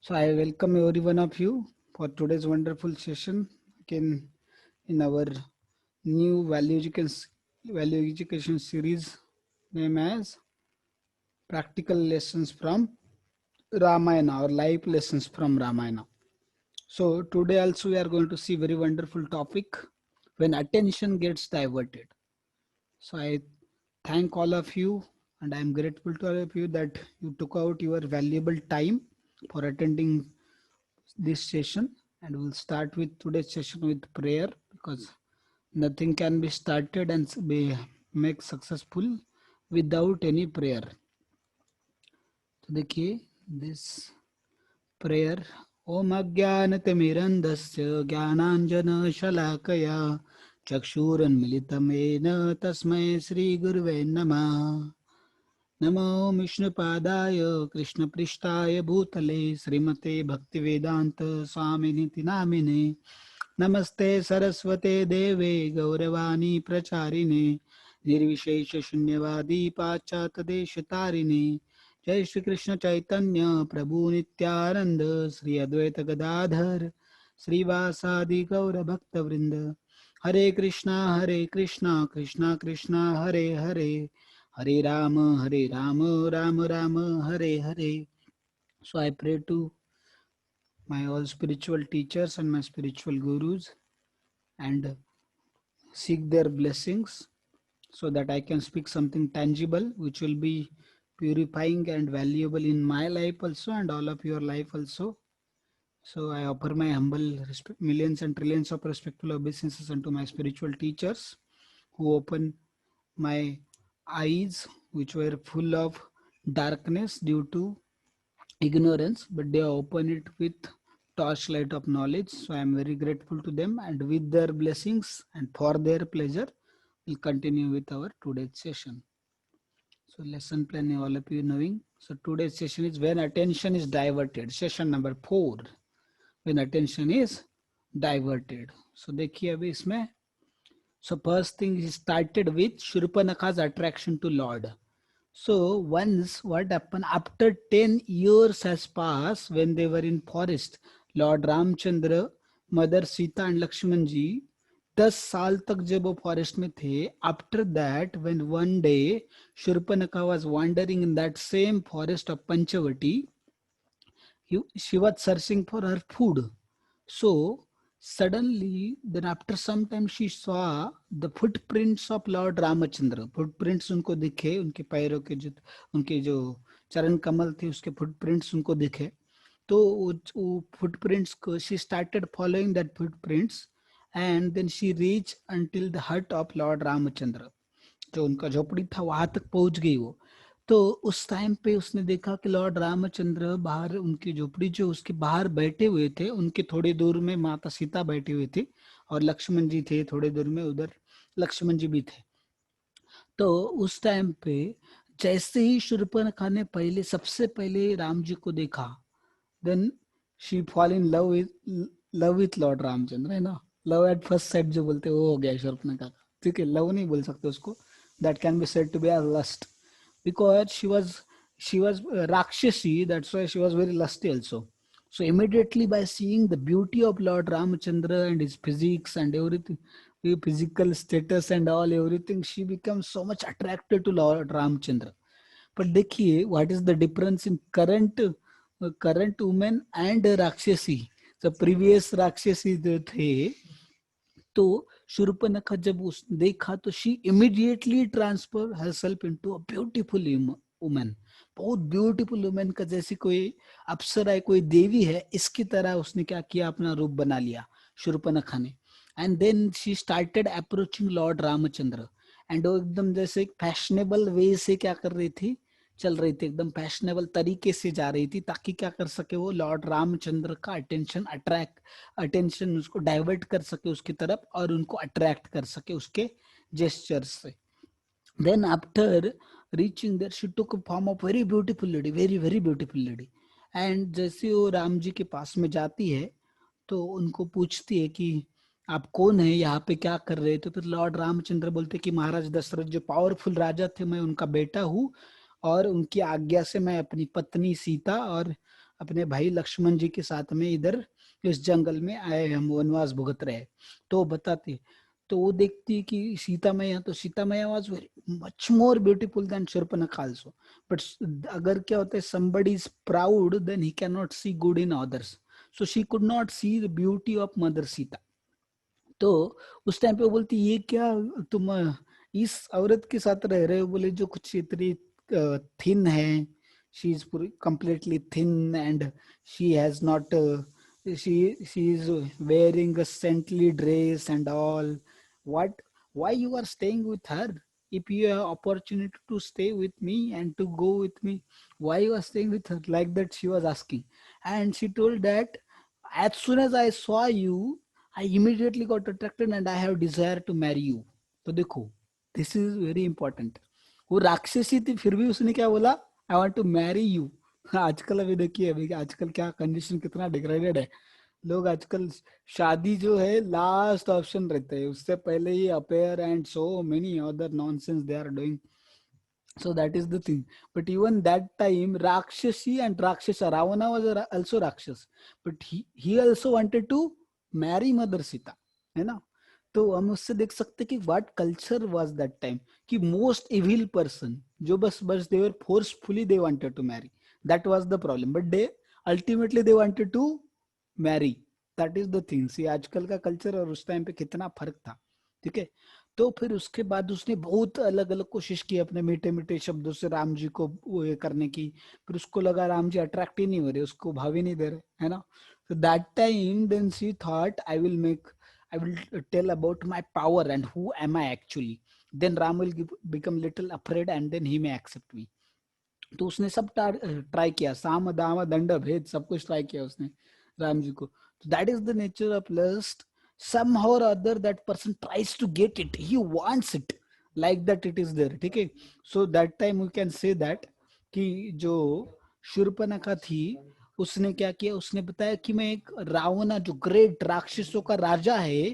So I welcome every one of you for today's wonderful session again in our new value education series named as Practical Lessons from Ramayana or Life Lessons from Ramayana. So today also we are going to see very wonderful topic when attention gets diverted. So I thank all of you and I am grateful to all of you that you took out your valuable time for attending this session, and we'll start with today's session with prayer because nothing can be started and be make successful without any prayer. तो देखिए this prayer. ओम अज्ञानतिमिरन्धस्य ज्ञानाञ्जनशलाकया चक्षुरुन्मिलितं येन तस्मै श्रीगुरुवे नमः. नमो विष्णुपादाय कृष्णपृष्ठाय भूतले श्रीमते भक्तिवेदांत स्वामिनिति नामिने. नमस्ते सरस्वते देवे गौरवाणी प्रचारिणे निर्विशेष शून्यवादी पाश्चात्य देशतारिणे. जय श्री कृष्ण चैतन्य प्रभु नित्यानंद श्री अद्वैत गदाधर श्रीवासादि गौर भक्त वृंद. हरे कृष्णा कृष्णा कृष्णा हरे हरे, हरे Ram Ram Ram Hare Hare. So I pray to my all spiritual teachers and my spiritual gurus and seek their blessings so that I can speak something tangible which will be purifying and valuable in my life also and all of your life also. So I offer my humble respect, millions and trillions of respectful obeisances unto my spiritual teachers who open my eyes which were full of darkness due to ignorance, but they open it with torchlight of knowledge. So I am very grateful to them, and with their blessings and for their pleasure, we'll continue with our today's session. So lesson plan all of you knowing. So today's session is when attention is diverted. Session number 4. When attention is diverted. So देखिए अभी इसमें. So first thing he started with Shurpanakha's attraction to Lord. So once what happened after 10 years has passed when they were in forest, Lord Ramchandra, Mother Sita and Lakshman ji 10 साल तक जब वो forest में थे. After that when one day Shurpanakha was wandering in that same forest of Panchavati, she was searching for her food. So suddenly then after some time she saw the footprints of Lord Ramachandra. Footprints उनको दिखे, उनके पैरों के जो उनके जो चरण कमल थे उसके footprints उनको दिखे. तो वो footprints को she started following that footprints and then she reached until the hut of Lord Ramachandra. जो उनका झोपड़ी था वहां तक पहुंच गई वो. तो उस टाइम पे उसने देखा कि लॉर्ड रामचंद्र बाहर उनकी झोपड़ी जो उसके बाहर बैठे हुए थे, उनके थोड़ी दूर में माता सीता बैठी हुई थी और लक्ष्मण जी थे थोड़ी दूर में, उधर लक्ष्मण जी भी थे. तो उस टाइम पे जैसे ही शूर्पणखा ने पहले सबसे पहले राम जी को देखा, then she fall in love with lord Ramchandra, है ना. लव एट फर्स्ट साइट जो बोलते वो हो गया शूर्पणखा का. ठीक है, लव नहीं बोल सकते उसको, that can be said to be a lust because she was Rakshasi, that's why she was very lusty also. So immediately by seeing the beauty of Lord Ramachandra and his physiques and everything, his physical status and all everything, she becomes so much attracted to Lord Ramachandra. But देखिए what is the difference in current women and Rakshasi. So previous Rakshasi जो थे, तो शूर्पणखा जब उस देखा तो she immediately transfer herself into a beautiful woman. बहुत beautiful woman का जैसी कोई अप्सरा है, कोई देवी है, इसकी तरह उसने क्या किया, अपना रूप बना लिया शूर्पणखा ने. And then she started approaching lord Ramchandra and वो एकदम जैसे फैशनेबल वे से क्या कर रही थी, चल रही थी, एकदम फैशनेबल तरीके से जा रही थी ताकि क्या कर सके वो लॉर्ड रामचंद्र का अटेंशन उसको डाइवर्ट कर सके उसकी तरफ और उनको अट्रैक्ट कर सके उसके जेस्चर्स से. Then after reaching there she took form of very beautiful lady, very very beautiful lady. And जैसे वो राम जी के पास में जाती है तो उनको पूछती है कि आप कौन है, यहाँ पे क्या कर रहे. तो फिर लॉर्ड रामचंद्र बोलते कि महाराज दशरथ जो पावरफुल राजा थे, मैं उनका बेटा हूँ और उनकी आज्ञा से मैं अपनी पत्नी सीता और अपने भाई लक्ष्मण जी के साथ में इधर इस जंगल में आए, हम वनवास भुगत रहे। तो बताते, तो वो देखती कि सीता मैया, तो सीता मैया was very much more beautiful then Shurpanakha also. But अगर क्या होता है, somebody is proud, then he cannot see good in others, so she could not see the beauty of mother Sita। तो उस टाइम पे वो बोलती, ये क्या तुम इस औरत के साथ रह रहे हो, बोले जो कुछ इतनी थिन है, शी इज पूरी completely thin and she has not, she is wearing a saintly dress and all, what, why you are staying with her, if you have opportunity to stay with me and to go with me, why you are staying with her, like that she was asking। And she told that as soon as I saw you, I immediately got attracted and I have desire to marry you। तो देखो, this is very important। वो राक्षसी थी, फिर भी उसने क्या बोला, I want to marry you। आजकल अभी देखिए, अभी आजकल क्या कंडीशन कितना डिग्रेडेड है। लोग आजकल शादी जो है लास्ट ऑप्शन रहते हैं, उससे पहले ही affair and so many other nonsense they are doing. So that is the thing। But even that time, Rakshasi and Rakshasa, Ravana was also Rakshas, but he also wanted to marry Mother Sita, है ना। तो हम उससे देख सकते कि what culture was that time, कि most evil person जो बस बस they were forcefully they wanted to marry, that was the problem, but they ultimately they wanted to marry। that is the thing। See, आजकल का culture और उस time पे कितना फर्क था, ठीक है। तो फिर उसके बाद उसने बहुत अलग अलग कोशिश की अपने मीठे मीठे शब्दों से राम जी को वो ये करने की, फिर उसको लगा राम जी अट्रैक्ट ही नहीं हो रहे, उसको भाव ही नहीं दे रहे, है ना। तो that time then she thought, I will tell about my power and who am I actually, then Ram will become little afraid and then he may accept me. तो उसने सब ट्राई किया, साम दाम दंड भेद सब कुछ ट्राई किया उसने राम जी को। तो that is the nature of lust. somehow or other that person tries to get it, he wants it, like that it is there, ठीक है। so that time we can say that कि जो शूर्पणखा थी, उसने क्या किया, उसने बताया कि मैं एक रावणा जो ग्रेट राक्षसों का राजा है,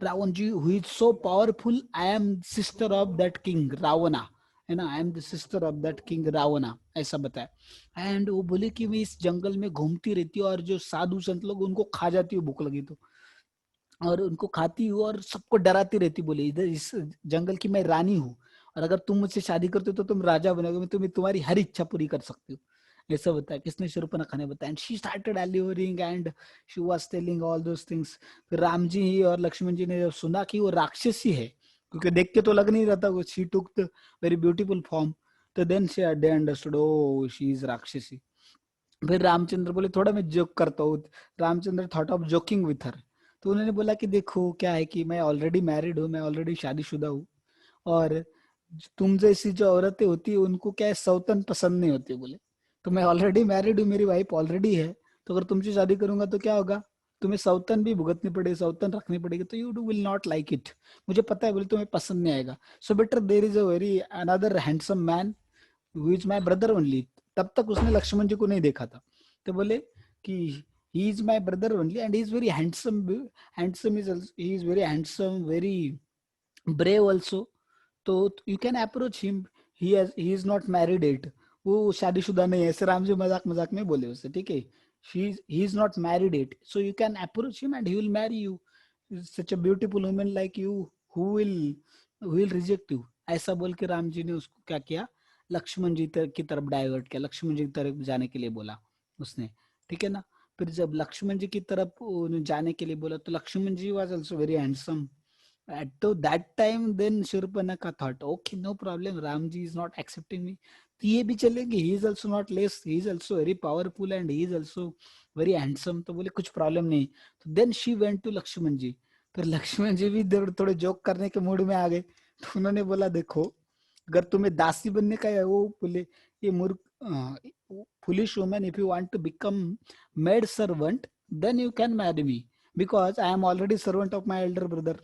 Ravan ji, who is so powerful, I am sister of that king Ravana, है ना, I am the sister of that king Ravana, ऐसा बताया। एंड वो बोले कि मैं इस जंगल में घूमती रहती हूँ और जो साधु संत लोग उनको खा जाती हूँ भूख लगी तो, और उनको खाती हूँ और सबको डराती रहती, बोले इधर इस जंगल की मैं रानी हूँ, और अगर तुम मुझसे शादी करते हो तो तुम राजा बनोगे, मैं तुम्हें तुम्हारी हर इच्छा पूरी कर सकती हूँ, ऐसा बताया। किसने, शूर्पणखा ने बताया। And she started alluring and she was telling all those things. फिर राम जी और लक्ष्मण जी ने जब सुना कि वो राक्षसी है, क्योंकि देख के तो लग नहीं रहा था, वो she took the very beautiful form, तो then they understood, oh she is राक्षसी। फिर रामचंद्र बोले थोड़ा मैं जोक करता हूँ, Ramchandra thought of joking with her. तो उन्होंने बोला कि देखो क्या है कि मैं ऑलरेडी मैरिड हूँ, मैं ऑलरेडी शादीशुदा हूँ, और तुम जैसी जो औरतें होती है उनको क्या है, सौतन पसंद नहीं होती, बोले तो मैं ऑलरेडी मैरिड हूँ, मेरी वाइफ ऑलरेडी है, तो अगर तुमसे शादी करूंगा तो क्या होगा, तुम्हें सौतन भी भुगतनी पड़ेगी, सौतन रखनी पड़ेगी, तो you do will not like it, मुझे पता है, बोले तुम्हें पसंद नहीं आएगा। So better there is a very another handsome man who is my brother only. तब तक उसने लक्ष्मण जी को नहीं देखा था, तो बोले कि he is my brother only and he is very handsome, handsome is also, he is very handsome, very brave also, तो you can approach him, he is not married eight, वो शादीशुदा नहीं है, ऐसे राम जी मजाक मजाक में बोले उससे, ठीक है। He is not married eight, so you can approach him and he will marry you, such a beautiful woman like you, who will reject you, ऐसा बोल के राम जी ने उसको क्या किया, लक्ष्मण जी की तरफ डाइवर्ट किया, लक्ष्मण जी की तरफ जाने के लिए बोला उसने, ठीक है ना। फिर जब लक्ष्मण जी की तरफ जाने के लिए बोला, तो Lakshman ji was also very handsome. At to that time, then Shurpanakha thought, okay, no problem, Ramji is not accepting me, तो ये भी चलेंगे, he is also not less, he is also very powerful and he is also very handsome, तो बोले कुछ problem नहीं। तो then she went to Lakshman ji, फिर लक्ष्मण जी भी थोड़े जोक करने के मूड में आ गए, तो उन्होंने बोला देखो, अगर तुम्हें दासी बनने का है, वो बोले ये मूर्ख foolish woman, if you want to become maid servant, then you can marry me, because I am already servant of my elder brother,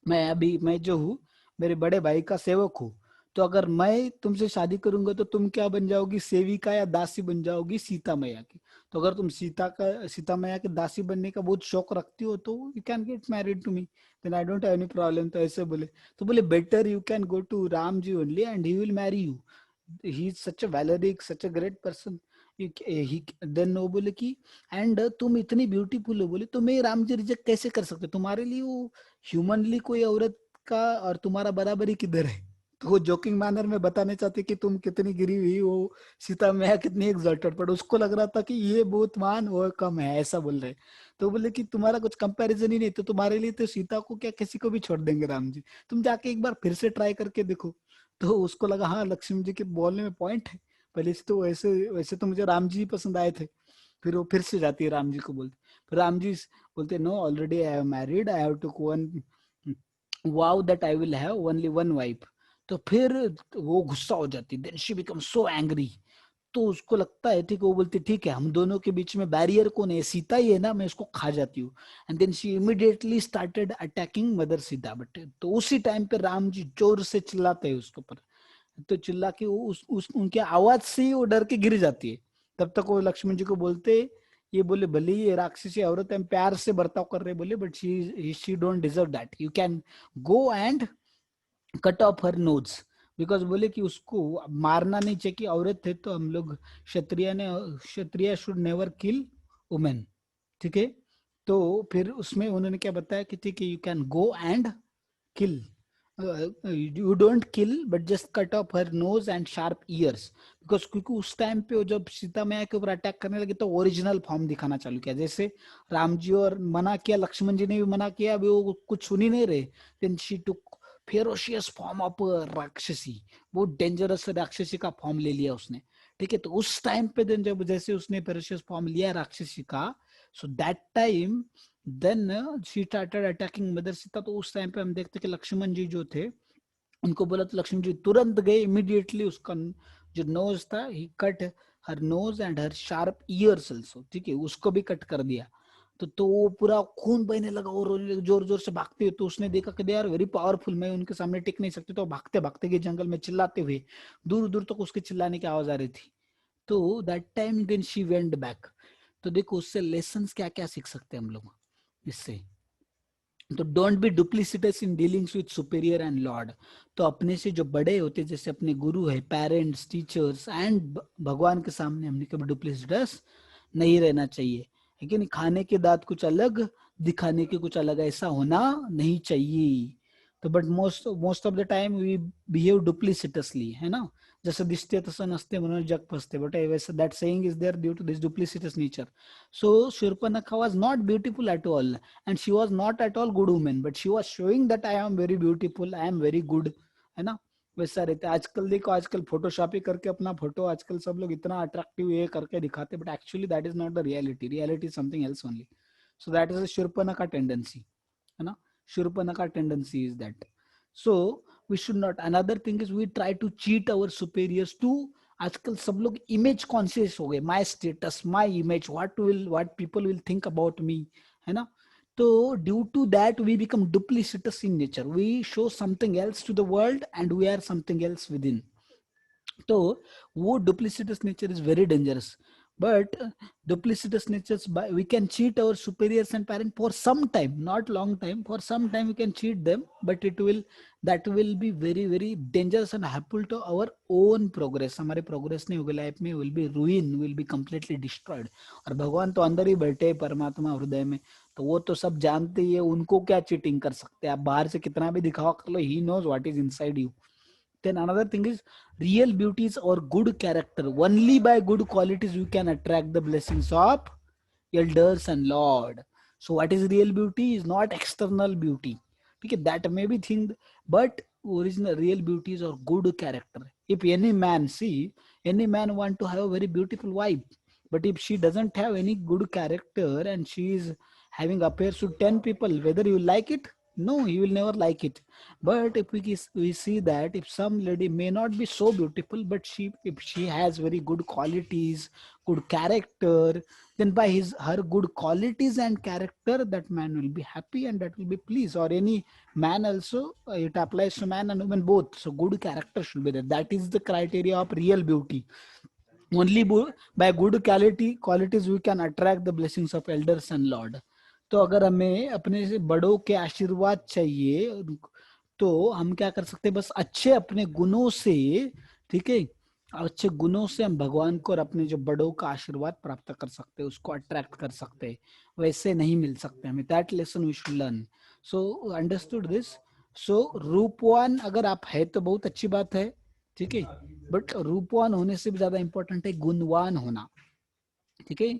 मैं जो हूँ मेरे बड़े भाई का सेवक हूँ, तो अगर मैं तुमसे शादी करूंगा तो तुम क्या बन जाओगी, सेविका या दासी बन जाओगी सीता मैया की। तो अगर तुम सीता मैया की दासी बनने का बहुत शौक रखती हो तो you can get married to me, then I don't have any problem, तो ऐसे बोले। तो बोले better you can go to Ram ji only and he will marry you, he is such a valeric, such a great person, then वो बोले कि and तुम इतनी ब्यूटीफुल हो, बोले तो मैं राम जी रिजेक्ट कैसे कर सकते, तुम्हारे लिए वो ह्यूमनली कोई औरत का और तुम्हारा बराबरी किधर है। तो वो जोकिंग मैनर में बताने चाहते कि तुम कितनी गिरी हुई हो, सीता मैया कितनी एक्सॉल्टेड, पर उसको लग रहा था कि ये बहुत मान वो कम है, ऐसा बोल रहे। तो बोले कि तुम्हारा कुछ कंपैरिजन ही नहीं, तो तुम्हारे लिए तो सीता को क्या किसी को भी छोड़ देंगे राम जी, तुम जाके एक बार फिर से ट्राई करके देखो। तो उसको लगा हाँ लक्ष्मण जी के बोलने में पॉइंट है, पहले से तो वैसे वैसे तो मुझे राम जी पसंद आए थे। फिर वो फिर से जाती है राम जी को बोलते, फिर राम जी बोलते no already I have married, I have to one vow that I will have only one wife. तो फिर वो गुस्सा हो जाती, then she become so angry. तो उसको लगता है ठीक, वो बोलती ठीक है हम दोनों के बीच में बैरियर कौन है, सीता ही है ना, मैं उसको खा जाती हूँ। And then she immediately started attacking mother Sita. But तो उसी टाइम पे राम जी जोर से चिल्लाते हैं उसके ऊपर, तो चिल्ला के वो उस उनके आवाज से ही वो डर के गिर जाती है। तब तक वो लक्ष्मण जी को बोलते, ये बोले भले ये राक्षसी औरत है, प्यार से बर्ताव कर रहे, बोले but she don't deserve that, you can go and cut of her nose. Because बोले कि उसको मारना नहीं चाहिए, कि औरत थे तो हम लोग क्षत्रिय शुड नेवर किल वुमेन, ठीक है। तो फिर उसमें उन्होंने क्या बताया कि ठीक है you can go and kill, you don't kill but just cut off her nose and sharp ears, because क्योंकि उस टाइम पे वो जब सीता मैया के ऊपर अटैक करने लगे तो ओरिजिनल फॉर्म दिखाना चालू किया, जैसे राम जी और मना किया, लक्ष्मण जी ने भी मना किया, अभी वो कुछ सुन ही नहीं रहे। Then she took ferocious form of rakshasi, बहुत डेंजरस राक्षसी का फॉर्म ले लिया उसने, ठीक है। तो उस टाइम पे देन जब जैसे उसने फेरोशियस फॉर्म लिया राक्षसी का, so that time then she started attacking mother Sita. तो उस टाइम पे हम देखते कि लक्ष्मण जी जो थे उनको बोला, तो लक्ष्मण जी तुरंत गए, इमीडिएटली उसका जो नोज था ही cut her nose and her sharp ears also, ठीक है, उसको भी कट कर दिया। तो वो पूरा खून बहने लगा और रोने लगे, जोर जोर से भागते हुए। तो उसने देखा कि दे आर वेरी पावरफुल, मैं उनके सामने टिक नहीं सकती, तो भागते भागते गए जंगल में चिल्लाते हुए, दूर दूर तक उसके चिल्लाने की आवाज आ रही थी। तो that time then she went back. तो देखो उससे लेसन्स क्या क्या सीख सकते हैं हम लोग इससे। तो don't be duplicitous in dealings with superior and lord. तो अपने से जो बड़े होते, जैसे अपने गुरु है, पेरेंट्स, टीचर्स एंड भगवान के सामने हमने कभी डुप्लीसिटस नहीं रहना चाहिए, है कि नहीं। खाने के दांत कुछ अलग, दिखाने के कुछ अलग, ऐसा होना नहीं चाहिए। तो but most most of the time we behave duplicitously, है ना, जसं दिसते तसं नसते म्हणून जग फसते, but that saying is there due to this duplicitous nature. So Shurpanakha was not beautiful at all, and she was not at all good woman, but she was showing that I am very beautiful, I am very good, है ना। वैसा रहता है। आजकल देखो, आजकल फोटोशॉपी करके अपना फोटो आजकल सब लोग इतना अट्रैक्टिव ये करके दिखाते, but actually that is not the reality, reality is something else only. So that is a Shurpanakha tendency, है ना। Shurpanakha tendency is that. So we should not. Another thing is we try to cheat our superiors too. आजकल सब लोग image conscious हो गए, my status, my image, what people will think about me, है ना। तो due to that we become duplicitous in nature, we show something else to the world and we are something else within. तो वो duplicitous nature is very dangerous. But duplicitous natures, by we can cheat our superiors and parents for some time, not long time, for some time we can cheat them, but that will be very very dangerous and harmful to our own progress, हमारे progress नहीं होगी life में, will be ruin, will be completely destroyed। और भगवान तो अंदर ही बैठे हैं परमात्मा हृदय में, तो वो तो सब जानते ही है, उनको क्या चीटिंग कर सकते हैं आप, बाहर से कितना भी दिखावा कर लो, he knows what is inside you। Then another thing is real beauties or good character. Only by good qualities you can attract the blessings of elders and Lord. So what is real beauty is not external beauty. Okay, that may be thing, but original real beauty is or good character. If any man want to have a very beautiful wife, but if she doesn't have any good character and she is having affairs with 10 people, whether you like it, no, you will never like it. But if we see that if some lady may not be so beautiful, but if she has very good qualities, good character, then by her good qualities and character, that man will be happy and that will be pleased. Or any man also, it applies to man and woman both. So good character should be there. That is the criteria of real beauty. Only by good qualities we can attract the blessings of elders and Lord. तो अगर हमें अपने से बड़ों के आशीर्वाद चाहिए, तो हम क्या कर सकते हैं, बस अच्छे अपने गुणों से, ठीक है, अच्छे गुणों से हम भगवान को और अपने जो बड़ों का आशीर्वाद प्राप्त कर सकते हैं, उसको अट्रैक्ट कर सकते हैं, वैसे नहीं मिल सकते हमें। That lesson we should learn. So understood this. So रूपवान अगर आप है तो बहुत अच्छी बात है, ठीक है, बट रूपवान होने से भी ज्यादा इंपॉर्टेंट है गुणवान होना, ठीक है,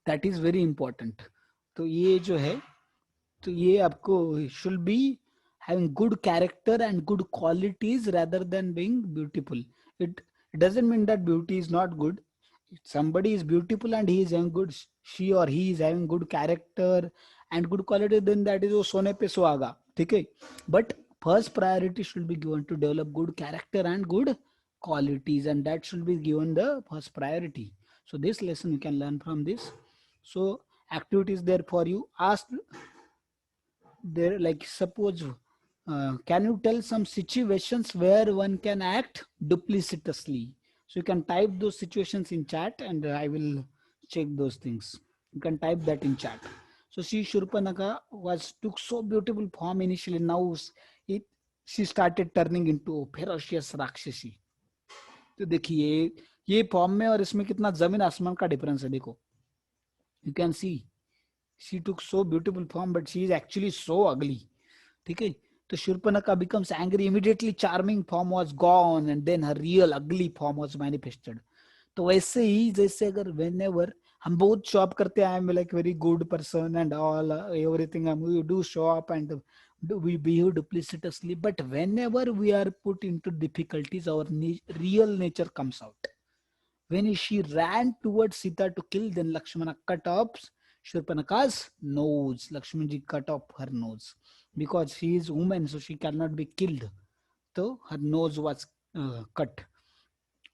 दैट इज वेरी इंपॉर्टेंट। तो ये जो है, तो ये आपको should be having good character and good qualities rather than being beautiful. It doesn't mean that beauty is not good. If somebody is beautiful and he is having good, she or he is having good character and good quality, then that is वो सोने पे सुहागा, ठीक है। But first priority should be given to develop good character and good qualities, and that should be given the first priority. So this lesson you can learn from this. So activities there for you. Ask there, like suppose, can you tell some situations where one can act duplicitously? So you can type those situations in chat and I will check those things. You can type that in chat. So she Shurpanaka was took so beautiful form initially. Now it she started turning into a ferocious Rakshasi. तो देखिए ये form में और इसमें कितना जमीन आसमान का डिफरेंस है, देखो। You can see she took so beautiful form but she is actually so ugly, ठीक है। तो Shurpanaka becomes angry immediately, charming form was gone and then her real ugly form was manifested. तो वैसे ही जैसे अगर whenever हम बहुत show up करते हैं, I am like very good person and all everything, we do show up and we behave duplicitously, but whenever we are put into difficulties our real nature comes out. When she ran towards Sita to kill, then Lakshmana cut off Shurpanaka's nose. Lakshman ji cut off her nose because she is woman, so she cannot be killed. तो her nose was cut.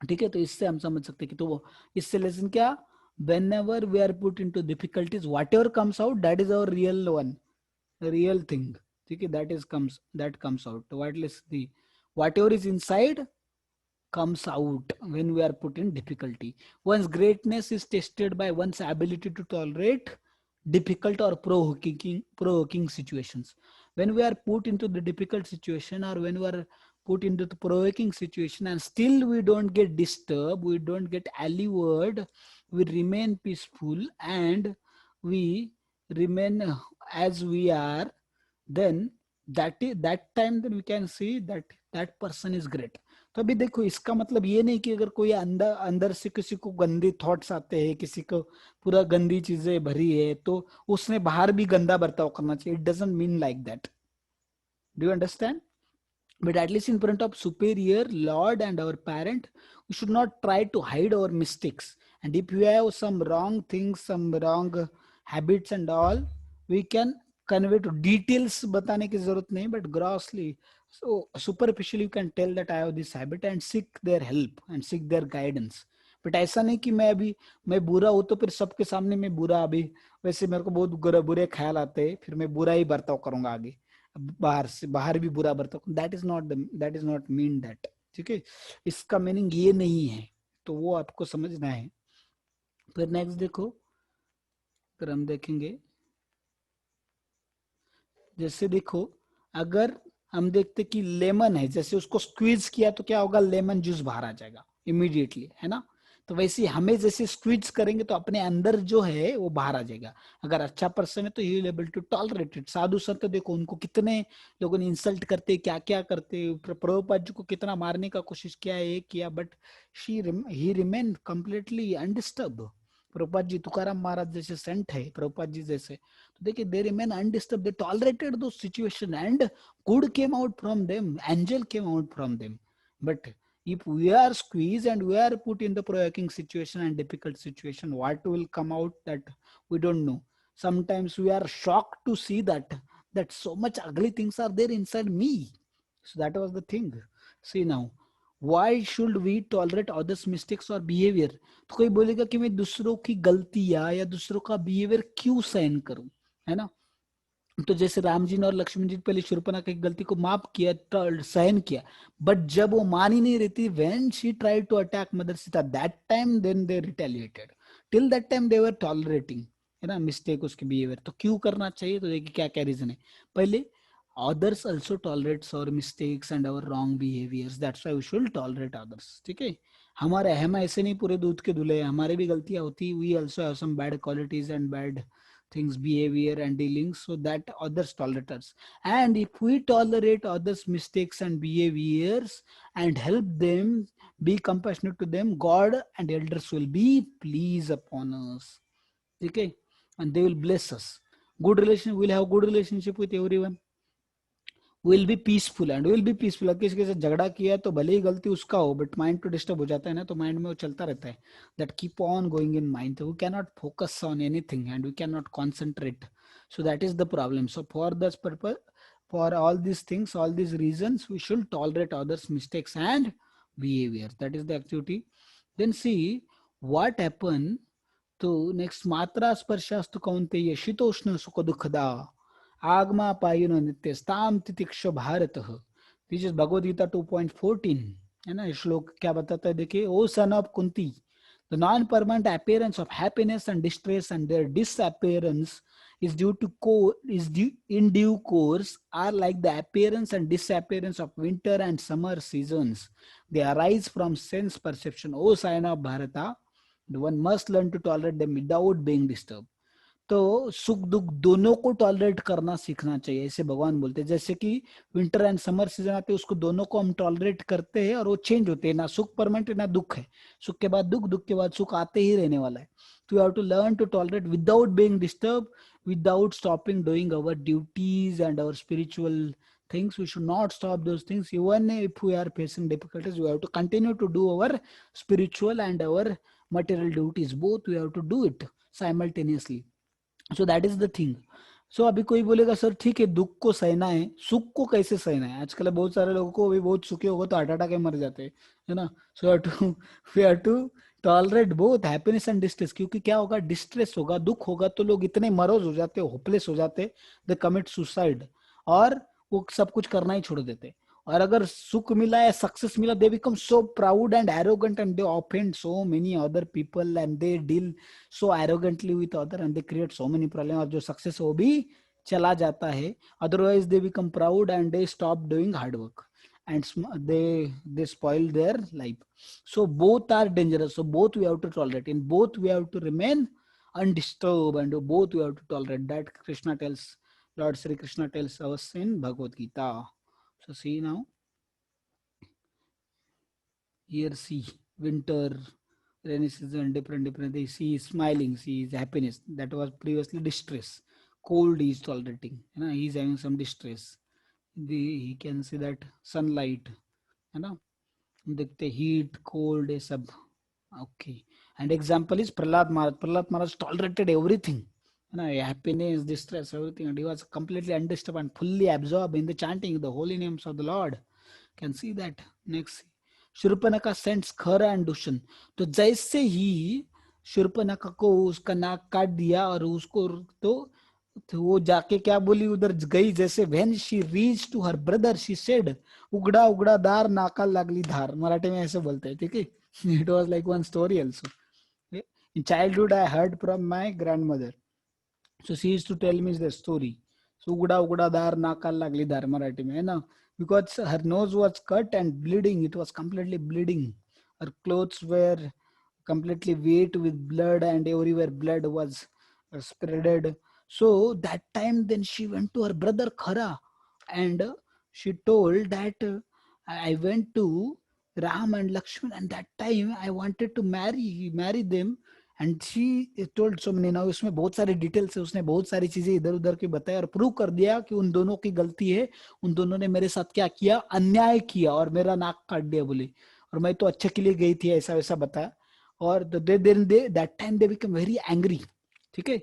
ठीक है, तो इससे हम समझ सकते हैं कि तो वो इससे लेसन क्या, whenever we are put into difficulties, whatever comes out, that is our real one, real thing. ठीक है, that comes out. Whatever is inside comes out when we are put in difficulty. One's greatness is tested by one's ability to tolerate difficult or provoking situations. When we are put into the difficult situation or when we are put into the provoking situation and still we don't get disturbed, we don't get allured, we remain peaceful and we remain as we are, then that time then we can see that that person is great. तो अभी देखो इसका मतलब ये नहीं कि अगर कोई अंदर अंदर से किसी को गंदे थॉट्स आते हैं, किसी को पूरा गंदी चीजें भरी है, तो उसने बाहर भी गंदा बर्ताव करना चाहिए। It doesn't mean like that. Do you understand? But at least in front of superior lord and our parent, we should not try to hide our mistakes. And if we have some wrong things, some wrong habits and all, we can convey to details, बताने की जरूरत नहीं, but grossly, so superficially you can tell that I have this habit and seek their help and seek their guidance. But ऐसा नहीं कि मैं बुरा हूं तो फिर सबके सामने मैं बुरा, अभी वैसे मेरे को बहुत बुरे ख्याल आते हैं, फिर मैं बुरा ही बर्ताव करूंगा आगे, बाहर भी बुरा बर्ताव। That is not mean that, ठीक है। इसका मीनिंग ये नहीं है, तो वो आपको समझना है। फिर नेक्स्ट देखो, फिर हम देखेंगे, जैसे देखो अगर हम देखते कि लेमन है, जैसे उसको स्क्वीज किया तो क्या होगा, लेमन जूस बाहर आ जाएगा इमीडिएटली, है ना। तो वैसे हमें जैसे स्क्वीज करेंगे तो अपने अंदर जो है वो बाहर आ जाएगा। अगर अच्छा पर्सन है तो he will able to tolerate it. साधु संत देखो उनको कितने लोगों ने इंसल्ट करते, क्या क्या करते, प्रभुपाद जी को कितना मारने का कोशिश किया है, किया, but he remain completely undisturb. Prabhupad ji, Tukaram Maharaj जैसे सेंट है, प्रभुपाद जी जैसे, तो देखिए they remain undisturb, they tolerated the situation and good came out from them, angel came out from them. But if we are squeezed and we are put in the provoking situation and difficult situation, what will come out, that we don't know. Sometimes we are shocked to see that so much ugly things are there inside me. So that was the thing. See now, why should we tolerate others mistakes or behavior? तो कोई बोलेगा कि मैं दूसरों की गलतियां या दूसरों का बिहेवियर क्यों सहन करूं, है ना। तो जैसे राम जी ने और लक्ष्मण जी ने पहले शूर्पणखा की गलती को माफ किया, सहन किया, बट जब वो मान ही नहीं रहती, when she tried to attack mother Sita, that time then they retaliated. Till that time they were tolerating, है ना, मिस्टेक उसके बिहेवियर। तो क्यों करना चाहिए, तो देखिए क्या क्या रीजन है। पहले, others also tolerates our mistakes and our wrong behaviors, that's why we should tolerate others, ठीक है। हमारे हम ऐसे नहीं पूरे दूध के धुले, हमारे भी गलतियां होती, we also have some bad qualities and bad things, behavior and dealings, so that others tolerate us. And if we tolerate others mistakes and behaviors and help them, be compassionate to them, God and elders will be pleased upon us. Okay, and they will bless us. Good relation, we'll have good relationship with everyone. Will be peaceful and will be peaceful. अगर किसी के साथ झगड़ा किया है तो भले ही गलती उसका हो, बट माइंड तो डिस्टर्ब हो जाता है ना, तो माइंड में वो चलता रहता है. That keep on going in mind, we can not focus on anything and we can not concentrate. So that is the problem. So for this purpose, for all these things, all these reasons, we should tolerate others mistakes and behavior. That is the activity. Then see what happen. तो next, मात्रा स्पर्शास्तु कौन्तेय शीतोष्ण सुख दुखदा आगमा पायुन नित्य स्ताम तितिक्ष भारत. दिस इज भगवद गीता 2.14 है ना. श्लोक क्या बताता है, देखिए. Oh son of Kunti, the non permanent appearance of happiness and distress and their disappearance is due to is due in due course are like the appearance and disappearance of winter and summer seasons. They arise from sense perception. O sign of Bharata, the one must learn to tolerate them without being disturbed. तो सुख दुख दोनों को tolerate करना सीखना चाहिए, ऐसे भगवान बोलते हैं. जैसे कि विंटर एंड समर सीजन आते हैं, उसको दोनों को हम टॉलरेट करते हैं और वो चेंज होते हैं. ना सुख परमानेंट है ना दुख है. सुख के बाद दुख, दुख के बाद सुख आते ही रहने वाला है. तो you have to learn to tolerate without being disturb, without stopping doing our duties and our spiritual things. We should not stop those things. Even if we are facing difficulties, we have to continue to do our spiritual and our material duties. Both we have to do it simultaneously. So that is the thing. So अभी कोई बोलेगा sir ठीक है दुख को सहना है, सुख को कैसे सहना है. आजकल बहुत सारे लोगों को अभी बहुत सुखी होगा तो हार्ट अटैक मर जाते हैं, है ना. So we have to tolerate both happiness and distress. क्योंकि क्या होगा, डिस्ट्रेस होगा, दुख होगा तो लोग इतने मरोज हो जाते, होपलेस हो जाते, दे कमिट सुसाइड, और वो सब कुछ करना ही छोड़ देते. और अगर सुख मिला है, सक्सेस मिला, they become so proud and arrogant and they offend so many other people and they deal so arrogantly with other and they create so many problem. और जो सक्सेस वो भी चला जाता है. Otherwise they become proud and they stop doing hard work and they spoil their life. So both are dangerous. So both we have to tolerate. In both we have to remain undisturbed, and both we have to tolerate. That Krishna tells, Lord Sri Krishna tells us in Bhagavad Gita. So see now, here see winter, rainy season, different. They see is smiling, see is happiness. That was previously distress. Cold is tolerating. You know, he is having some distress. He can see that sunlight. You know, देखते heat cold ये सब. Okay. And example is Prahlad Maharaj. Prahlad Maharaj tolerated everything, है ना, happiness, distress, everything, and he was completely undisturbed and fully absorbed in the chanting the holy names of the Lord. Can see that. Next, Shurpanakha sends Khar and Dushan. तो जैसे ही शूर्पणखा को उसका नाक काट दिया और उसको तो वो जाके क्या बोली, उधर गई. जैसे when she reach to her brother she said, उगड़ा उगड़ा दार नाका लागली धार. मराठी में ऐसे बोलते हैं, ठीक है. It was like one story also. In childhood I heard from my grandmother. So she used to tell me the story. So उगड़ा उगड़ा दार नाका लागली धार मराठी में, है ना. Because her nose was cut and bleeding, it was completely bleeding. Her clothes were completely wet with blood and everywhere blood was spreaded. So that time then she went to her brother Khara and she told that I went to Ram and Lakshman and that time I wanted to marry them. And she told so many. Now इसमें बहुत सारे details है, उसने बहुत सारी चीजें इधर उधर की बताया और प्रूव कर दिया कि उन दोनों की गलती है. उन दोनों ने मेरे साथ क्या किया, अन्याय किया और मेरा नाक काट दिया बोले, और मैं तो अच्छे के लिए गई थी, ऐसा वैसा बताया. और that time they become very angry. ठीक है.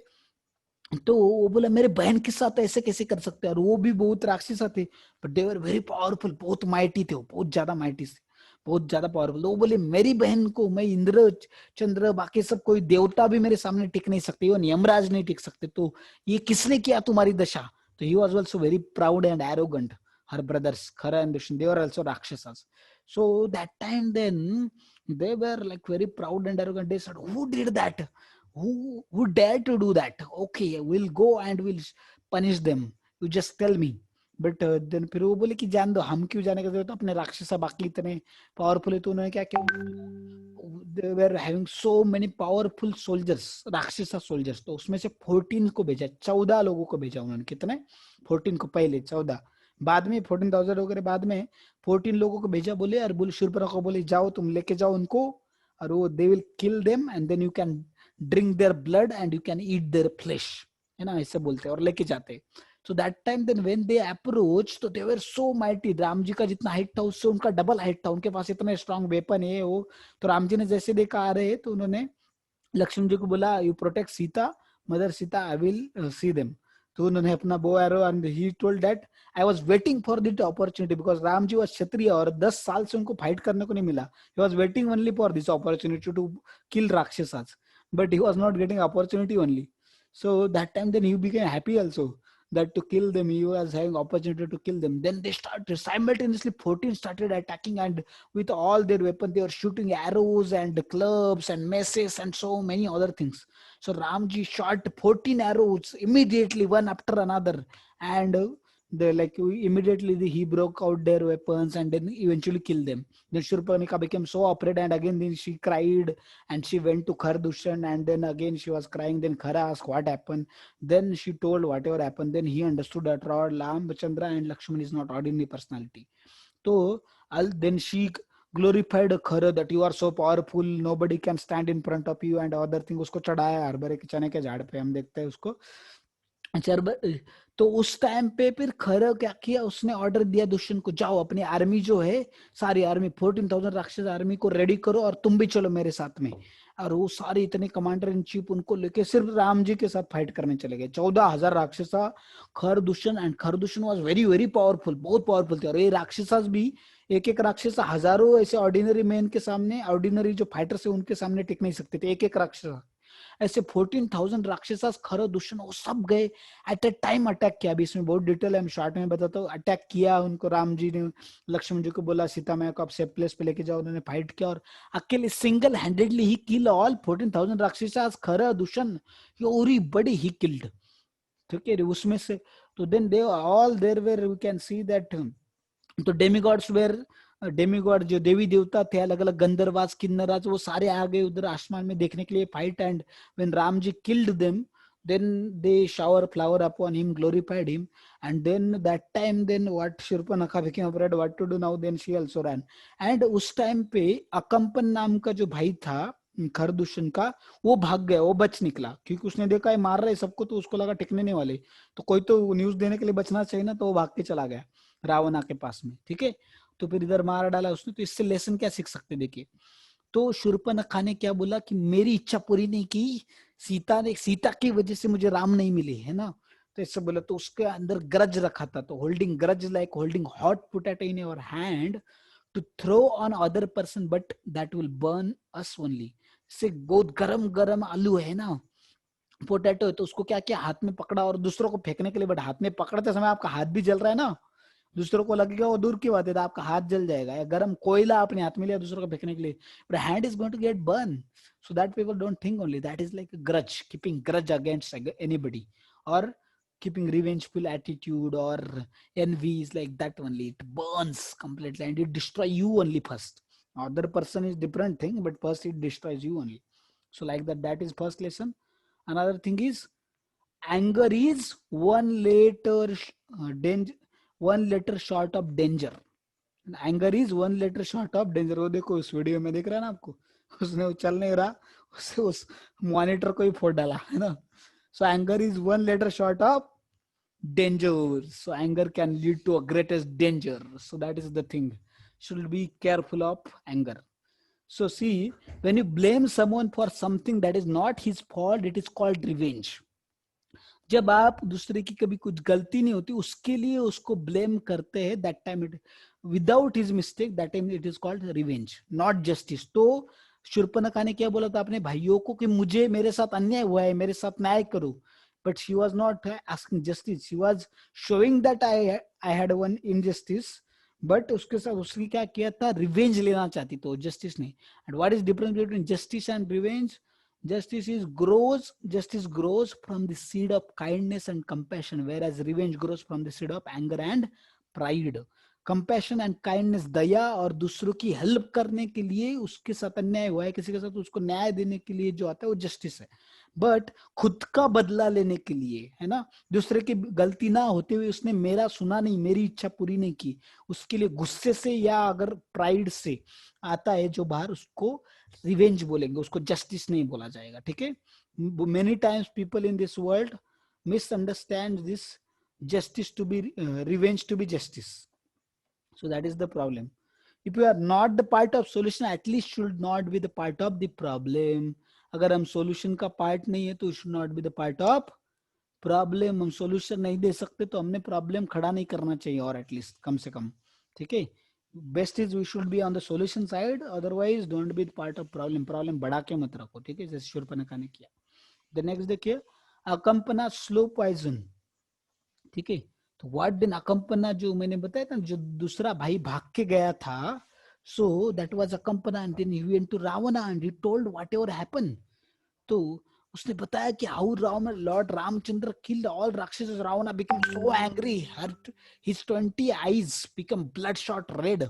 तो वो बोला मेरे बहन के साथ ऐसे कैसे कर सकते हैं, और वो भी बहुत राक्षस थे, but they were very powerful. बहुत माइटी थे वो, बहुत ज्यादा माइटी थे, बहुत ज्यादा पावरफुल. तो वो बोले मेरी बहन को मैं इंद्र चंद्र बाकी सब कोई देवता भी मेरे सामने टिक नहीं सकते, वो यमराज नहीं टिक सकते, तो ये किसने किया तुम्हारी दशा. तो he was also very proud and arrogant. Her brothers Khara and Dushyant, they were also राक्षसas. So that time then they were like very proud and arrogant. They said, who did that, who dared to do that? Okay, we'll go and we'll punish them, you just tell me. But then फिर वो बोले कि जान दो, हम क्यों जाने का जरूरत है, अपने राक्षसा बाकी इतने पावरफुल है। तो उन्होंने क्या किया, they were having so many powerful soldiers, राक्षसा सोल्जर्स, तो उसमें से 14 को भेजा, 14 लोगों को भेजा उन्होंने। कितने? 14 को, पहले 14, बाद में 14,000 वगैरह बाद में 14 लोगों को भेजा। बोले और बोले शूर्पणखा को बोले जाओ तुम लेके जाओ उनको, और वो they will kill them and then you can drink their blood and you can eat their flesh, है ना, ऐसे बोलते हैं और लेके जाते। So that time then when they approached, तो they were so mighty, Ram ji का जितना हाइट था उससे उनका डबल हाइट था, उनके पास इतने स्ट्रॉन्ग वेपन है वो। तो राम जी ने जैसे देखा आ रहे, तो उन्होंने लक्ष्मण जी को बोला you protect Sita, mother Sita, I will see them. तो उन्होंने अपना bow arrow and he told that I was waiting for this opportunity, because Ram ji was क्षत्रिय और 10 साल से उनको फाइट करने को नहीं मिला। He was waiting only for this opportunity to kill rakshasas, but he was not getting opportunity only. So that time then he became happy also that to kill them, he was having opportunity to kill them. Then they started simultaneously, 14 started attacking, and with all their weapons they were shooting arrows and clubs and maces and so many other things. So Ramji shot 14 arrows immediately, one after another, and they like immediately he broke out their weapons and then eventually killed them. Then Shurpanika became so afraid, and again then she cried and she went to Khardushan, and then again she was crying. Then Khara asked what happened. Then she told whatever happened. Then he understood that Lord Ramchandra and Lakshman is not ordinary personality. So then she glorified Khara that you are so powerful, nobody can stand in front of you and other thing. उसको चढ़ाया हरभरे के चने के झाड़ पे, हम देखते हैं उसको। तो उस टाइम पे फिर खर क्या किया, उसने ऑर्डर दिया दुष्यंत को, जाओ अपनी आर्मी जो है, सारी आर्मी 14,000 राक्षस आर्मी को रेडी करो और तुम भी चलो मेरे साथ में। और वो सारे इतने कमांडर इन चीफ उनको लेके सिर्फ राम जी के साथ फाइट करने चले गए। 14,000 राक्षसा, Khardushan, and Khardushan was very very powerful, बहुत पावरफुल थे। और ये राक्षसा भी एक एक राक्षस हजारों ऐसे ऑर्डिनरी मैन के सामने, ऑर्डिनरी जो फाइटर्स है उनके सामने टिक नहीं सकते थे, एक एक राक्षस। ऐसे 14,000 राक्षसास, खर दुष्यंत, वो सब गए एट ए टाइम अटैक किया। अभी इसमें बहुत डिटेल है, हम शॉर्ट में बताता हूँ। अटैक किया उनको, राम जी ने लक्ष्मण जी को बोला सीता मैया को आप सेफ प्लेस पे लेके जाओ, उन्होंने फाइट किया और अकेले सिंगल हैंडेडली ही किल ऑल 14,000 राक्षसास, खर दुष्यंत, योरी बड़ी ही किल्ड। ठीक है, उसमें से तो then they all there where we can see that, तो डेमिगॉड्स वेर, डेमिगॉड जो देवी देवता थे, अलग अलग गंधर्वास किन्नराज, वो सारे आ गए उधर आसमान में देखने के लिए fight. And when Ram ji killed them, then they shower flower upon him, glorified him, and then that time then what Shurpanakha became afraid what to do now, then she also ran. And उस time पे अकंपन नाम का जो भाई था खरदूषण का, वो भाग गया, वो बच निकला, क्योंकि उसने देखा है मार रहे सबको, तो उसको लगा टिकने नहीं वाले, तो कोई तो न्यूज देने के लिए बचना चाहिए ना, तो वो भाग के चला गया रावणा के पास में। ठीक है, तो फिर इधर मार डाला उसने। तो इससे लेसन क्या सीख सकते, देखिए। तो शूर्पणखा ने क्या बोला कि मेरी इच्छा पूरी नहीं की, सीता की वजह से मुझे राम नहीं मिले, है ना, तो इससे बोला। तो उसके अंदर ग्रज रखा था, तो holding grudge like holding hot potato in your hand to throw on other person, but that will burn us only. से बहुत गरम गरम आलू है ना, पोटैटो है, तो उसको क्या किया, हाथ में पकड़ा और दूसरों को फेंकने के लिए, बट हाथ में पकड़ते समय आपका हाथ भी जल रहा है ना, दूसरों को लगेगा वो दूर की बात है, तो आपका हाथ जल जाएगा। या गर्म कोयला अपने हाथ में लिया दूसरों को फेंकने के लिए, but hand is going to get burn. So that people don't think only that is like grudge, keeping grudge against anybody, और keeping revengeful attitude or envy is like that only. It burns completely and it destroys you only first. Other person is different thing, but first it destroys you only. So like that, that is first lesson. Another thing is anger is one letter short of danger. Anger is one letter short of danger. वो देखो उस video में दिख रहा है ना आपको, उसने वो चल नहीं रहा, उससे उस मॉनिटर को ही फोड़ डाला, है ना। So anger is one letter short of danger. So anger can lead to a greatest danger. So that is the thing. Should be careful of anger. So see, when you blame someone for something that is not his fault, it is called revenge. जब आप दूसरे की कभी कुछ गलती नहीं होती उसके लिए उसको ब्लेम करते हैं, that time it without his mistake, that time it is called revenge, not justice. तो शूर्पणखा ने क्या बोला था अपने भाइयों को कि मुझे, मेरे साथ अन्याय हुआ है, मेरे साथ न्याय करो, but she was not asking justice, she was showing that I had one injustice, but उसके साथ उसने क्या किया था, रिवेंज लेना चाहती तो जस्टिस ने। And what is difference between justice and revenge? Justice grows from the seed of kindness and compassion, whereas revenge grows from the seed of anger and pride. Compassion and kindness, दया और दूसरों की help करने के लिए उसके साथ अन्याय हुआ है किसी के साथ, उसको न्याय देने के लिए जो आता है वो जस्टिस है. बट खुद का बदला लेने के लिए, है ना, दूसरे की गलती ना होते हुए उसने मेरा सुना नहीं, मेरी इच्छा पूरी नहीं की, उसके लिए गुस्से से या अगर प्राइड से आता है जो बाहर, उसको रिवेंज बोलेंगे, उसको जस्टिस नहीं बोला जाएगा. ठीक है. Many times people in this world misunderstand this justice to be revenge to be justice. So that is the problem. If you are not the part of solution, at least should not be the part of the problem. अगर हम solution का part नहीं है तो should not be the part of problem. हम solution नहीं दे सकते तो हमने problem खड़ा नहीं करना चाहिए, और at least कम से कम. ठीक है. Best is we should be on the solution side, otherwise don't be the part of problem. Problem बढ़ा के मत रखो. ठीक है, जैसे शूर्पणखा ने किया. The next देखिए, अकम्पना स्लो पॉइजन. ठीक है. तो व्हाट देन अकम्पना, जो मैंने बताया था, जो दूसरा भाई भाग के गया था, so that was Akampana and then he went to Ravana and he told whatever happened. तो उसने बताया कि how Ravan lord Ramchandra killed all राक्षस. Ravana become so angry, his 20 eyes become bloodshot red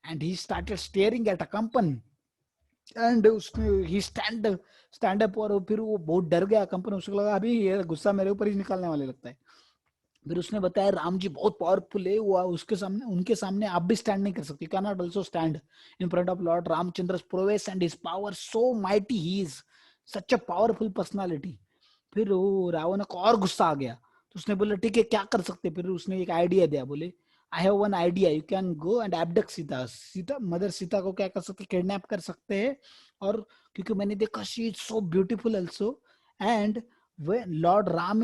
and he started staring at Akampan. And उसने ही stand up, और फिर वो बहुत डर गया अकम्पन. उसको लगा अभी ये गुस्सा मेरे ऊपर ही निकालने वाले लगता है. फिर उसने बताया राम जी बहुत पावरफुल है, वो उसके सामने, उनके सामने आप भी स्टैंड नहीं कर सकते. Can not also stand in front of Lord Ramchandra prowess and his power so mighty, he is such a powerful personality. फिर वो रावण को और गुस्सा आ गया. तो उसने बोला ठीक है क्या कर सकते. फिर उसने एक आइडिया दिया. बोले I have one idea, you can go and abduct Sita. Sita, mother Sita को क्या कर सकते, किडनैप कर सकते हैं. और क्योंकि मैंने देखा she is so beautiful also, and when Lord Ram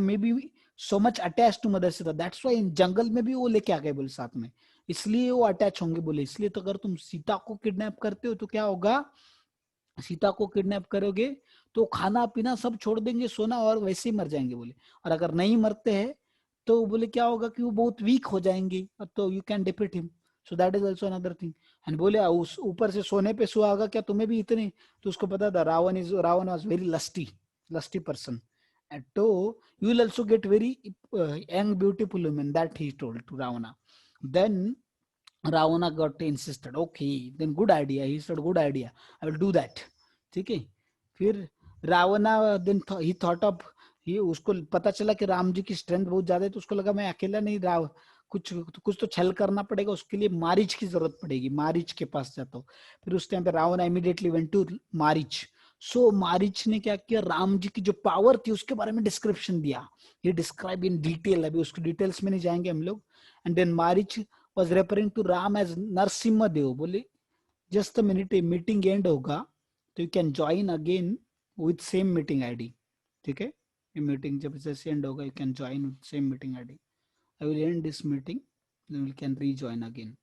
may be so much attached to Mother Sita, that's why in जंगल में भी वो लेके आ गए बोले साथ में, इसलिए वो अटैच होंगे बोले. इसलिए तो अगर तुम सीता को किडनैप करते हो तो क्या होगा, सीता को किडनैप करोगे तो खाना पीना सब छोड़ देंगे, सोना, और वैसे ही मर जाएंगे बोले. और अगर नहीं मरते हैं तो बोले क्या होगा कि वो बहुत वीक हो जाएंगे, तो you can defeat him. So that is also another thing. And बोले उस ऊपर से सोने पे सुहा होगा क्या तुम्हें भी इतने. तो उसको पता था Ravan was very lusty person. And तो you will also get very young beautiful women, that he told to Ravana. Then Ravana got insisted. Okay, then good idea. He said, good idea. I will do that. ठीक है. फिर रावणा then he thought of, ये उसको पता चला कि राम जी की strength बहुत ज्यादा है, तो उसको लगा मैं अकेला नहीं, कुछ तो छल करना पड़ेगा, उसके लिए मारीच की जरूरत पड़ेगी. मारीच के पास जाता हूँ. फिर उस टाइम पे रावणा इमीडिएटली वेंट टू मारीच. सो मारीच ने क्या किया, राम जी की जो पावर थी उसके बारे में डिस्क्रिप्शन दिया. ये डिस्क्राइब इन डिटेल, अभी उसको डिटेल्स में नहीं जाएंगे हम लोग. And then Marich was referring to Ram as Narasimha Dev. बोले just a minute, meeting end होगा तो you can join again with same meeting ID. ठीक है. ये मीटिंग जब जैसे एंड होगा you can join with same meeting ID. I will end this meeting, then we can rejoin again.